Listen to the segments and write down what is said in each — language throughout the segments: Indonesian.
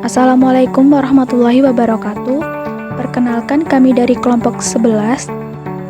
Assalamualaikum warahmatullahi wabarakatuh. Perkenalkan, kami dari kelompok 11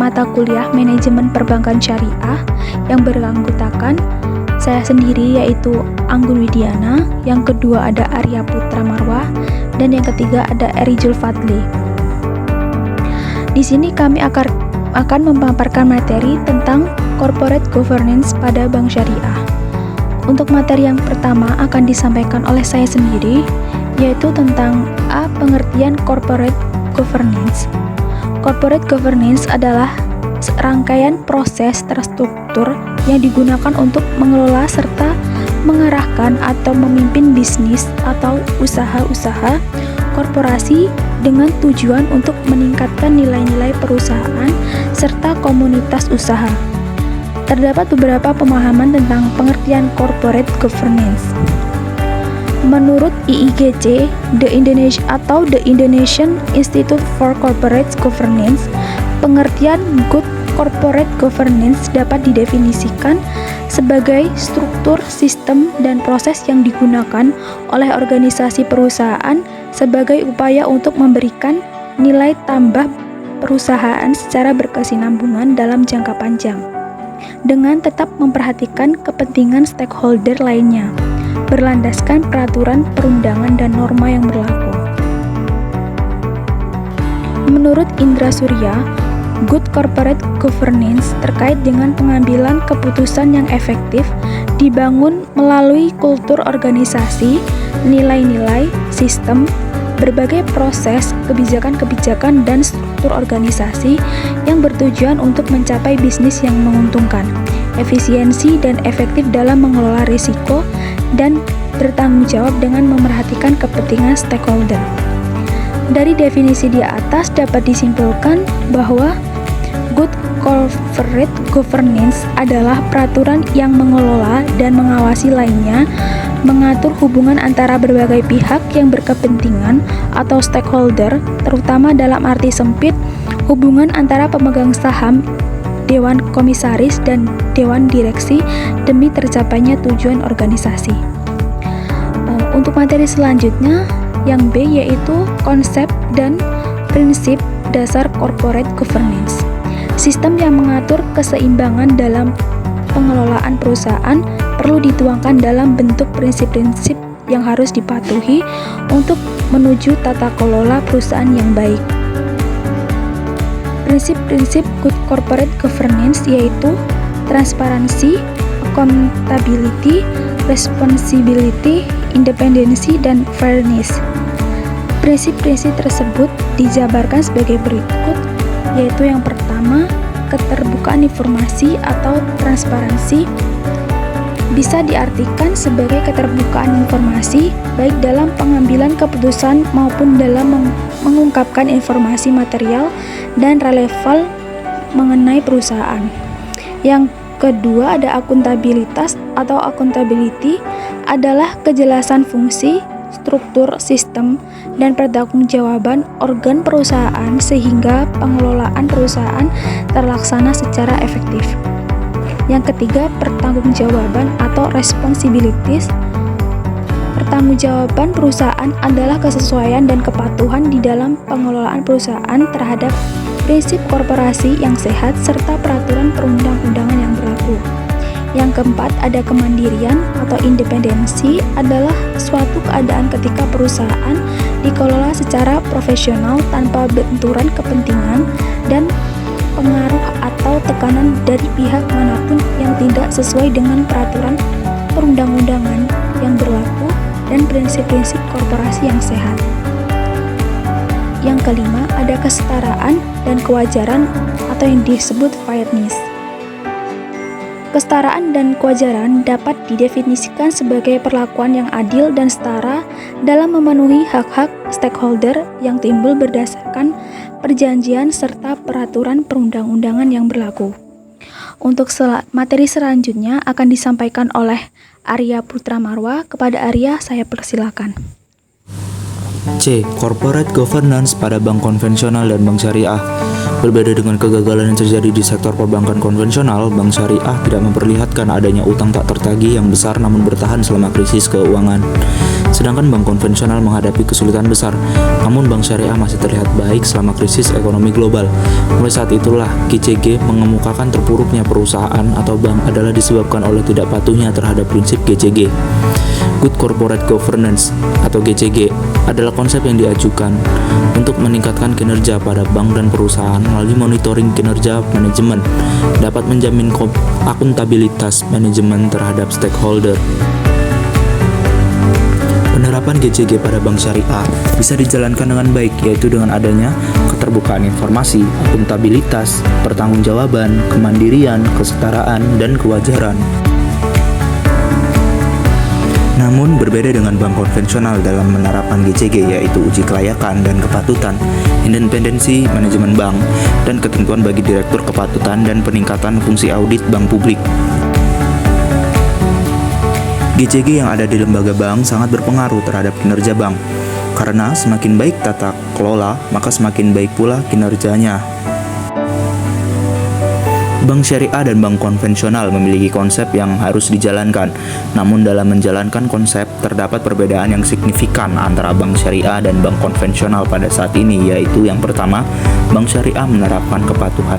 mata kuliah Manajemen Perbankan Syariah yang beranggotakan saya sendiri yaitu Anggun Widiana, yang kedua ada Arya Putra Marwah, dan yang ketiga ada Eri Julfadli. Di sini kami akan memaparkan materi tentang corporate governance pada bank syariah. Untuk materi yang pertama akan disampaikan oleh saya sendiri, yaitu tentang pengertian corporate governance. Corporate governance adalah rangkaian proses terstruktur yang digunakan untuk mengelola serta mengarahkan atau memimpin bisnis atau usaha-usaha korporasi dengan tujuan untuk meningkatkan nilai-nilai perusahaan serta komunitas usaha. Terdapat beberapa pemahaman tentang pengertian corporate governance. Menurut IIGC, The Indonesian Institute for Corporate Governance, pengertian good corporate governance dapat didefinisikan sebagai struktur, sistem, dan proses yang digunakan oleh organisasi perusahaan sebagai upaya untuk memberikan nilai tambah perusahaan secara berkesinambungan dalam jangka panjang, dengan tetap memperhatikan kepentingan stakeholder lainnya, berlandaskan peraturan perundangan dan norma yang berlaku. Menurut Indra Surya, good corporate governance terkait dengan pengambilan keputusan yang efektif dibangun melalui kultur organisasi, nilai-nilai, sistem, berbagai proses, kebijakan-kebijakan, dan struktur organisasi yang bertujuan untuk mencapai bisnis yang menguntungkan, efisiensi dan efektif dalam mengelola risiko, dan bertanggung jawab dengan memerhatikan kepentingan stakeholder. Dari definisi di atas dapat disimpulkan bahwa good corporate governance adalah peraturan yang mengelola dan mengawasi lainnya, mengatur hubungan antara berbagai pihak yang berkepentingan atau stakeholder, terutama dalam arti sempit, hubungan antara pemegang saham, dewan komisaris, dan dewan direksi demi tercapainya tujuan organisasi. Untuk materi selanjutnya, yang B, yaitu konsep dan prinsip dasar corporate governance. Sistem yang mengatur keseimbangan dalam pengelolaan perusahaan perlu dituangkan dalam bentuk prinsip-prinsip yang harus dipatuhi untuk menuju tata kelola perusahaan yang baik. Prinsip-prinsip good corporate governance yaitu transparansi, accountability, responsibility, independensi, dan fairness. Prinsip-prinsip tersebut dijabarkan sebagai berikut, yaitu yang pertama, keterbukaan informasi atau transparansi bisa diartikan sebagai keterbukaan informasi baik dalam pengambilan keputusan maupun dalam mengungkapkan informasi material dan relevan mengenai perusahaan. Yang kedua ada akuntabilitas atau accountability adalah kejelasan fungsi, struktur, sistem, dan pertanggungjawaban organ perusahaan sehingga pengelolaan perusahaan terlaksana secara efektif. Yang ketiga, pertanggungjawaban atau responsibilities. Pertanggungjawaban perusahaan adalah kesesuaian dan kepatuhan di dalam pengelolaan perusahaan terhadap prinsip korporasi yang sehat serta peraturan perundang-undangan yang berlaku. Yang keempat, ada kemandirian atau independensi adalah suatu keadaan ketika perusahaan dikelola secara profesional tanpa benturan kepentingan dan pengaruh atau tekanan dari pihak manapun yang tidak sesuai dengan peraturan perundang-undangan yang berlaku dan prinsip-prinsip korporasi yang sehat. Yang kelima, ada kesetaraan dan kewajaran atau yang disebut fairness. Kesetaraan dan kewajaran dapat didefinisikan sebagai perlakuan yang adil dan setara dalam memenuhi hak-hak stakeholder yang timbul berdasarkan perjanjian serta peraturan perundang-undangan yang berlaku. Untuk materi selanjutnya akan disampaikan oleh Arya Putra Marwah. Kepada Arya, saya persilakan. C. Corporate governance pada bank konvensional dan bank syariah. Berbeda dengan kegagalan yang terjadi di sektor perbankan konvensional, bank syariah tidak memperlihatkan adanya utang tak tertagih yang besar namun bertahan selama krisis keuangan. Sedangkan bank konvensional menghadapi kesulitan besar, namun bank syariah masih terlihat baik selama krisis ekonomi global. Mulai saat itulah GCG mengemukakan terpuruknya perusahaan atau bank adalah disebabkan oleh tidak patuhnya terhadap prinsip GCG. Good Corporate Governance atau GCG adalah konsep yang diajukan untuk meningkatkan kinerja pada bank dan perusahaan melalui monitoring kinerja manajemen, dapat menjamin akuntabilitas manajemen terhadap stakeholder. Penerapan GCG pada bank syariah bisa dijalankan dengan baik, yaitu dengan adanya keterbukaan informasi, akuntabilitas, pertanggungjawaban, kemandirian, kesetaraan, dan kewajaran. Namun berbeda dengan bank konvensional dalam menerapkan GCG, yaitu uji kelayakan dan kepatutan, independensi manajemen bank, dan ketentuan bagi direktur kepatutan dan peningkatan fungsi audit bank publik. GCG yang ada di lembaga bank sangat berpengaruh terhadap kinerja bank, karena semakin baik tata kelola, maka semakin baik pula kinerjanya. Bank syariah dan bank konvensional memiliki konsep yang harus dijalankan. Namun dalam menjalankan konsep, terdapat perbedaan yang signifikan antara bank syariah dan bank konvensional pada saat ini, yaitu yang pertama, bank syariah menerapkan kepatuhan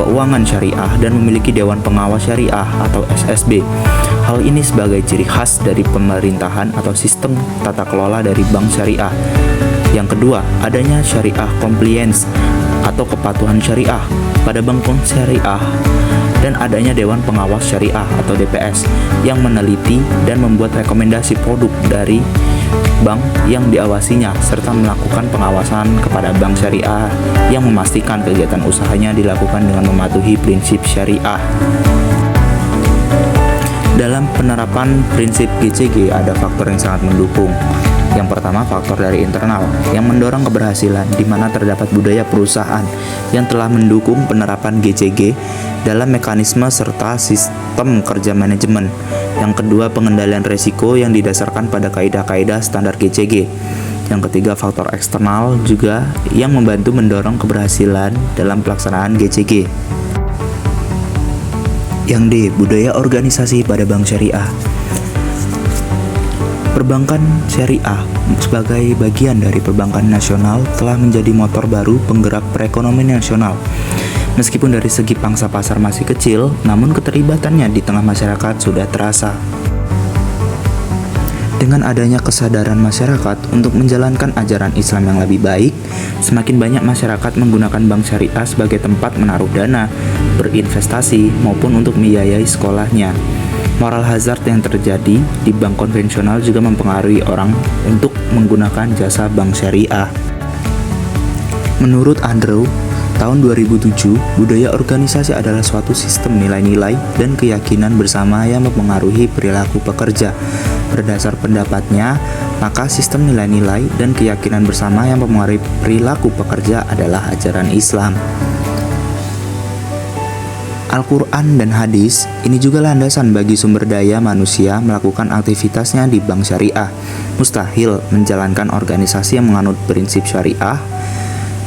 keuangan syariah dan memiliki Dewan Pengawas Syariah atau SSB. Hal ini sebagai ciri khas dari pemerintahan atau sistem tata kelola dari bank syariah. Yang kedua, adanya syariah compliance atau kepatuhan syariah pada bank syariah dan adanya Dewan Pengawas Syariah atau DPS yang meneliti dan membuat rekomendasi produk dari bank yang diawasinya serta melakukan pengawasan kepada bank syariah yang memastikan kegiatan usahanya dilakukan dengan mematuhi prinsip syariah. Dalam penerapan prinsip GCG ada faktor yang sangat mendukung. Yang pertama, faktor dari internal yang mendorong keberhasilan, di mana terdapat budaya perusahaan yang telah mendukung penerapan GCG dalam mekanisme serta sistem kerja manajemen. Yang kedua, pengendalian risiko yang didasarkan pada kaidah-kaidah standar GCG. Yang ketiga, faktor eksternal juga yang membantu mendorong keberhasilan dalam pelaksanaan GCG. Yang D, budaya organisasi pada bank syariah. Perbankan syariah sebagai bagian dari perbankan nasional telah menjadi motor baru penggerak perekonomian nasional. Meskipun dari segi pangsa pasar masih kecil, namun keterlibatannya di tengah masyarakat sudah terasa. Dengan adanya kesadaran masyarakat untuk menjalankan ajaran Islam yang lebih baik, semakin banyak masyarakat menggunakan bank syariah sebagai tempat menaruh dana, berinvestasi, maupun untuk membiayai sekolahnya. Moral hazard yang terjadi di bank konvensional juga mempengaruhi orang untuk menggunakan jasa bank syariah. Menurut Andrew, tahun 2007, budaya organisasi adalah suatu sistem nilai-nilai dan keyakinan bersama yang mempengaruhi perilaku pekerja. Berdasar pendapatnya, maka sistem nilai-nilai dan keyakinan bersama yang mempengaruhi perilaku pekerja adalah ajaran Islam. Al-Quran dan hadis ini juga landasan bagi sumber daya manusia melakukan aktivitasnya di bank syariah. Mustahil menjalankan organisasi yang menganut prinsip syariah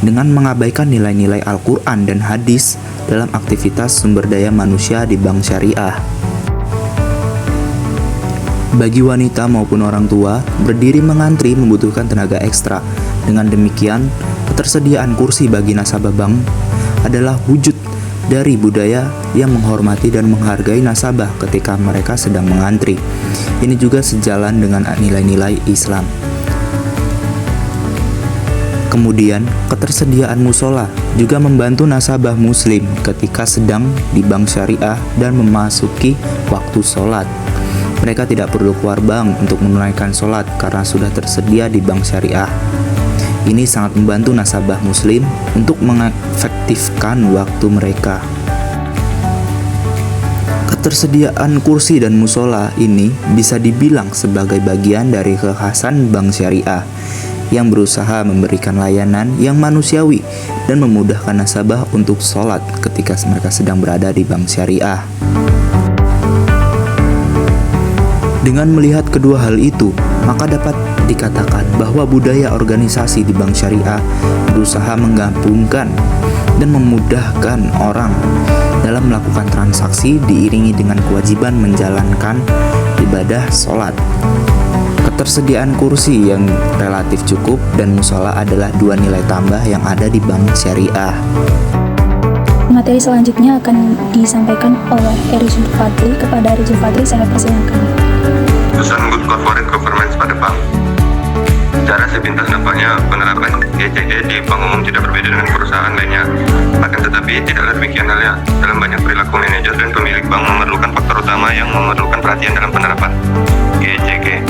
dengan mengabaikan nilai-nilai Al-Quran dan hadis dalam aktivitas sumber daya manusia di bank syariah. Bagi wanita maupun orang tua, berdiri mengantri membutuhkan tenaga ekstra. Dengan demikian, ketersediaan kursi bagi nasabah bank adalah wujud dari budaya yang menghormati dan menghargai nasabah ketika mereka sedang mengantri. Ini juga sejalan dengan nilai-nilai Islam. Kemudian, ketersediaan musola juga membantu nasabah muslim ketika sedang di bank syariah dan memasuki waktu sholat. Mereka tidak perlu keluar bank untuk menunaikan sholat karena sudah tersedia di bank syariah. Ini sangat membantu nasabah muslim untuk mengefektifkan waktu mereka. Ketersediaan kursi dan musola ini bisa dibilang sebagai bagian dari kekhasan bank syariah yang berusaha memberikan layanan yang manusiawi dan memudahkan nasabah untuk sholat ketika mereka sedang berada di bank syariah. Dengan melihat kedua hal itu, maka dapat dikatakan bahwa budaya organisasi di bank syariah berusaha menggabungkan dan memudahkan orang dalam melakukan transaksi diiringi dengan kewajiban menjalankan ibadah sholat. Ketersediaan kursi yang relatif cukup dan musola adalah dua nilai tambah yang ada di bank syariah. Materi selanjutnya akan disampaikan oleh Eri Fadli. Kepada Eri Fadli saya persilakan. Pesan good corporate governance pada bank. Secara sepintas nampaknya penerapan GCG di bank umum tidak berbeda dengan perusahaan lainnya. Akan tetapi tidaklah demikian halnya. Dalam banyak perilaku manajer dan pemilik bank memerlukan faktor utama yang memerlukan perhatian dalam penerapan GCG.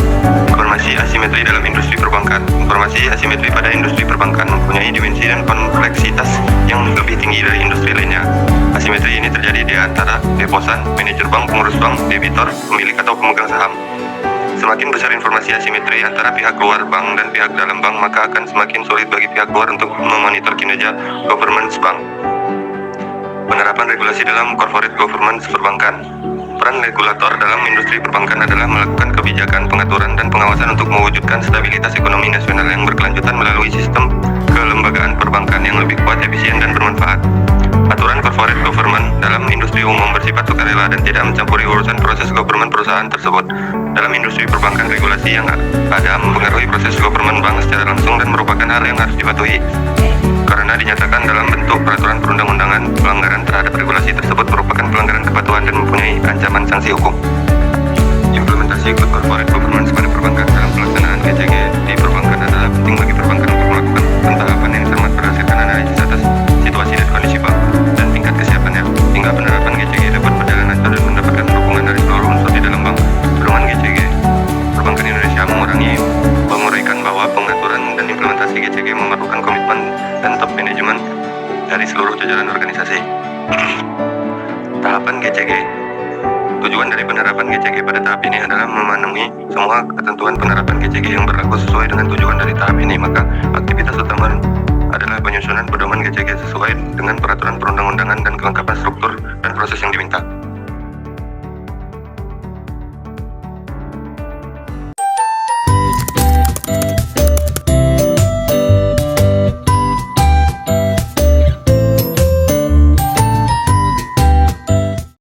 Informasi asimetri dalam industri perbankan. Informasi asimetri pada industri perbankan mempunyai dimensi dan kompleksitas yang lebih tinggi dari industri lainnya. Asimetri ini terjadi di antara deposan, manajer bank, pengurus bank, debitor, pemilik atau pemegang saham. Semakin besar informasi asimetri antara pihak luar bank dan pihak dalam bank, maka akan semakin sulit bagi pihak luar untuk memonitor kinerja governance bank. Penerapan regulasi dalam corporate governance perbankan. Peran regulator dalam industri perbankan adalah melakukan kebijakan, pengaturan, dan pengawasan untuk mewujudkan stabilitas ekonomi nasional yang berkelanjutan melalui sistem kelembagaan perbankan yang lebih kuat, efisien, dan bermanfaat. Aturan corporate governance dalam industri umum bersifat sukarela dan tidak mencampuri urusan proses government perusahaan tersebut. Dalam industri perbankan, regulasi yang ada mempengaruhi proses government bank secara langsung dan merupakan hal yang harus dipatuhi. Karena dinyatakan dalam bentuk peraturan perundang-undangan, pelanggaran terhadap regulasi tersebut merupakan pelanggaran kepatuhan dan mempunyai ancaman sanksi hukum. Implementasi good corporate governance pada perbankan dalam pelaksanaan GCG di perbankan adalah penting bagi perbankan untuk melakukan pentahapan yang cermat berdasarkan analisis atas situasi dan kondisi bank dan tingkat kesiapannya, hingga penerapan GCG dapat berjalan lancar dan mendapatkan dukungan dari seluruh unsur di dalam bank. Pedoman GCG Perbankan Indonesia menguraikan bahwa pengaturan dan implementasi GCG memerlukan komitmen dan top manajemen dari seluruh jajaran organisasi. Tahapan GCG. Tujuan dari penerapan GCG pada tahap ini adalah memenuhi semua ketentuan penerapan GCG yang berlaku sesuai dengan tujuan dari tahap ini. Maka aktivitas utama adalah penyusunan pedoman GCG sesuai dengan peraturan perundang-undangan dan kelengkapan struktur dan proses yang diminta.